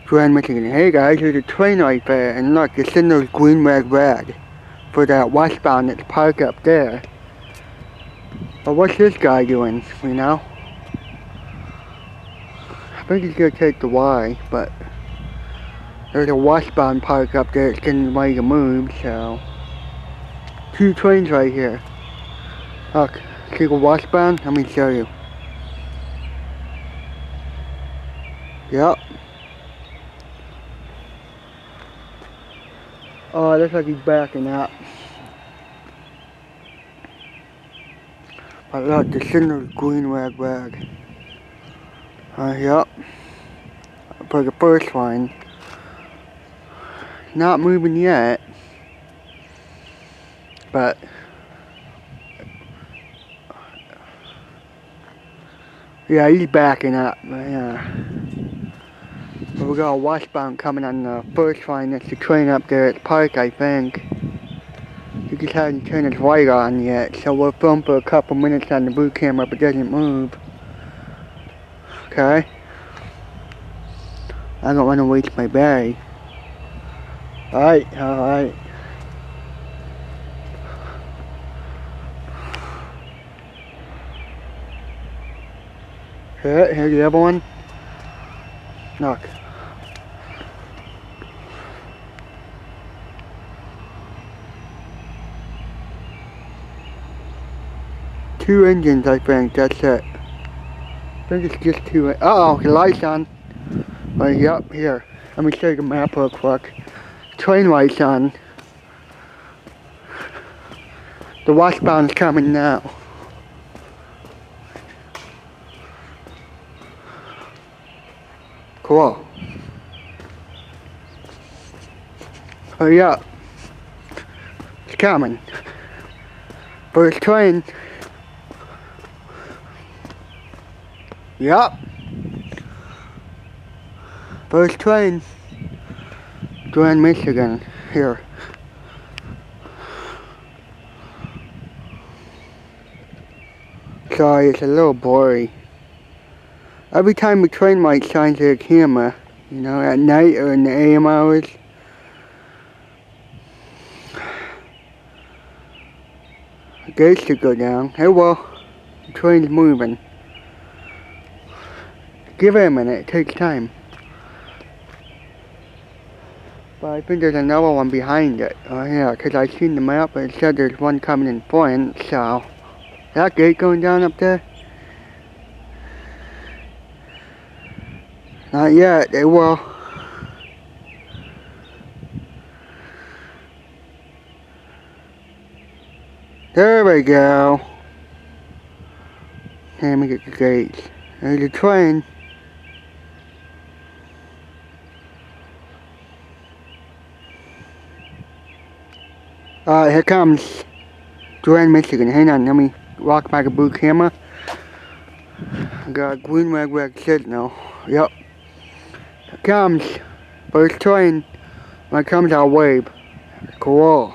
Durand, Michigan. Hey guys, there's a train right there, and look, it's in those green, red, red for that westbound that's parked up there. But what's this guy doing, you know? I think he's gonna take the Y, but there's a westbound park up there that's getting ready to move, so. 2 trains right here. Look, see the westbound? Let me show you. Yep. Oh, it looks like he's backing up. But look, the signal's green, red, red. Yep. For the first one. Not moving yet. But yeah, he's backing up. Yeah. But we got a westbound coming on the first line. That's the train up there at Park, I think. He just hasn't turned his light on yet, so we'll film for a couple minutes on the boot camera if it doesn't move. Okay? I don't want to waste my battery. Alright, alright. Here's the other one. Look. Two engines, I think, that's it. I think it's just 2. Uh-oh, the light's on. Oh, yep, here. Let me show you the map real quick. Train light's on. The westbound's coming now. Cool. Hurry up. It's coming. First train. Yup. First train. Durand, Michigan. Here. Sorry, it's a little blurry. Every time a train light shines at a camera, you know, at night or in the AM hours, the gates should go down. Hey, well, the train's moving. Give it a minute, it takes time. But I think there's another one behind it. Oh yeah, because I seen the map and it said there's one coming in front, so. That gate going down up there? Not yet, they will. There we go. Okay, let me get the gates. There's the train. Alright, here comes Durand, Michigan. Hang on, let me walk back a boot camera. I got a green, red, red signal. Yep. Here comes. First train. When it comes, I'll wave. Cool.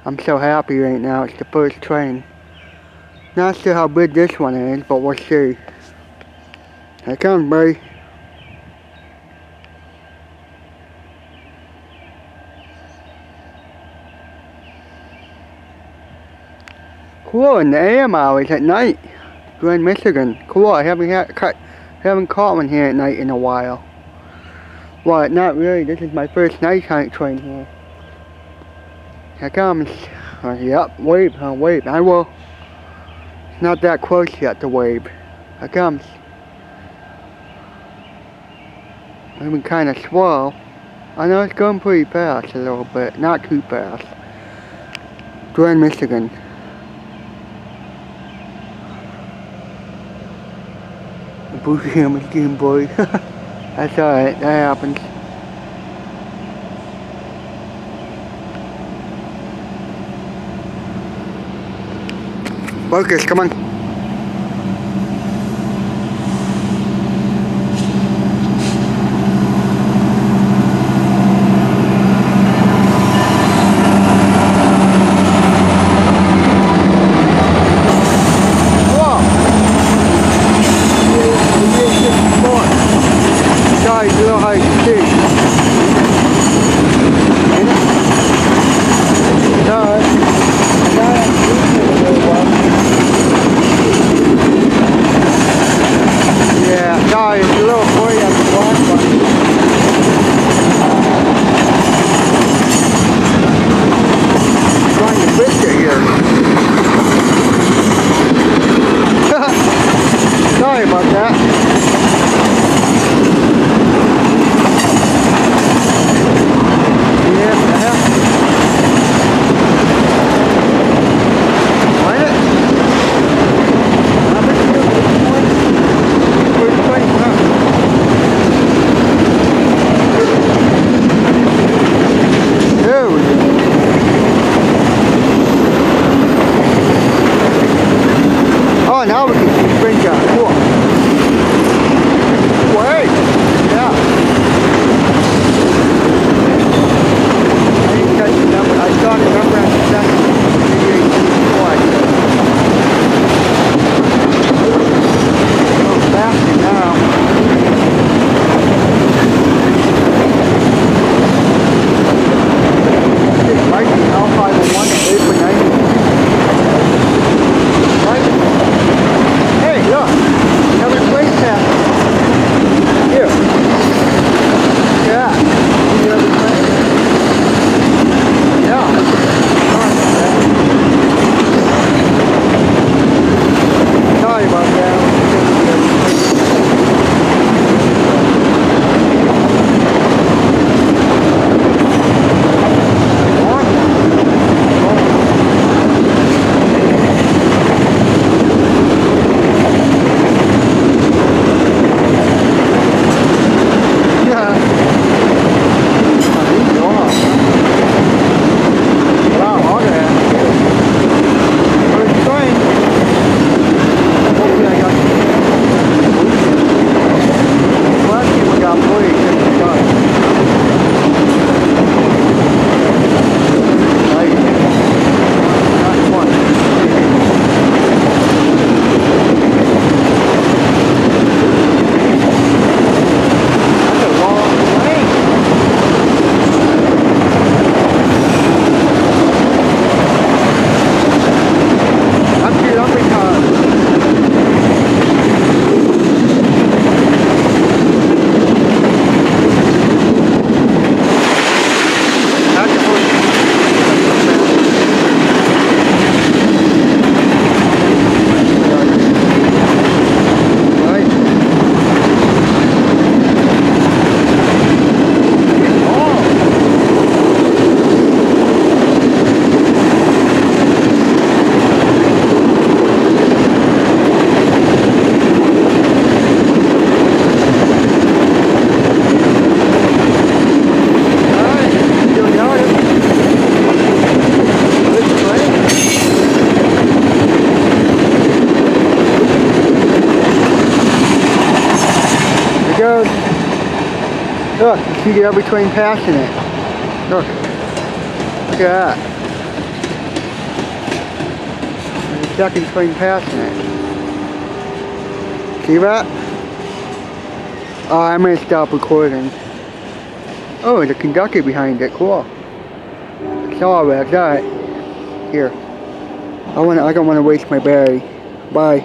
I'm so happy right now. It's the first train. Not sure how big this one is, but we'll see. Here it comes, buddy. Cool, in the AM hours at night. Durand, Michigan. Cool, I haven't caught one here at night in a while. Well, not really. This is my first nighttime train here. Here it comes. Yep, wave, wave. I will. It's not that close yet to wave. Here it comes. Moving kind of slow. I know it's going pretty fast a little bit. Not too fast. Durand, Michigan. The boot camera's getting blurry. That's alright, that happens. Focus, come on. Whoa! Sorry, it's a little blurry on the black button. Trying to fix it here. Sorry about that. Yeah, find it? Where's the place? There we go. Oh, now we can see spring gun. Cool. Wait. Yeah. I didn't catch the number. I saw the number on the second. Faster now. This might be L501 for 90. Right? Hey, look. Another plate test. Here. Yeah. See the other plate? Yeah. Sorry about that. Look, you see the other train passing it. Look. Look at that. There's a second train passing it. See that? Oh, I'm gonna stop recording. Oh, there's a conductor behind it. Cool. It's all wrapped. Alright. Here. I don't wanna waste my battery. Bye.